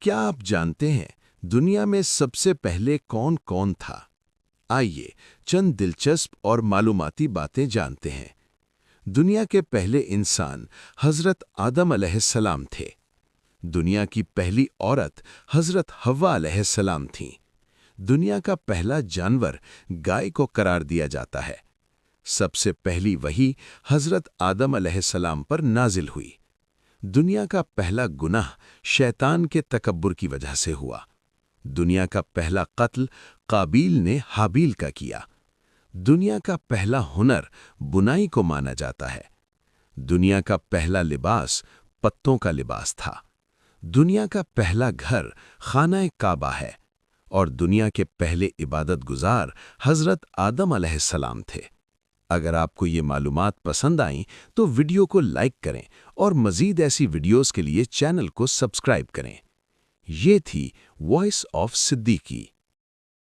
کیا آپ جانتے ہیں دنیا میں سب سے پہلے کون کون تھا؟ آئیے چند دلچسپ اور معلوماتی باتیں جانتے ہیں۔ دنیا کے پہلے انسان حضرت آدم علیہ السلام تھے۔ دنیا کی پہلی عورت حضرت حوا علیہ السلام تھیں۔ دنیا کا پہلا جانور گائے کو قرار دیا جاتا ہے۔ سب سے پہلی وحی حضرت آدم علیہ السلام پر نازل ہوئی۔ دنیا کا پہلا گناہ شیطان کے تکبر کی وجہ سے ہوا۔ دنیا کا پہلا قتل قابیل نے حابیل کا کیا۔ دنیا کا پہلا ہنر بنائی کو مانا جاتا ہے۔ دنیا کا پہلا لباس پتوں کا لباس تھا۔ دنیا کا پہلا گھر خانہ کعبہ ہے اور دنیا کے پہلے عبادت گزار حضرت آدم علیہ السلام تھے۔ اگر آپ کو یہ معلومات پسند آئیں تو ویڈیو کو لائک کریں اور مزید ایسی ویڈیوز کے لیے چینل کو سبسکرائب کریں۔ یہ تھی وائس آف صدیقی۔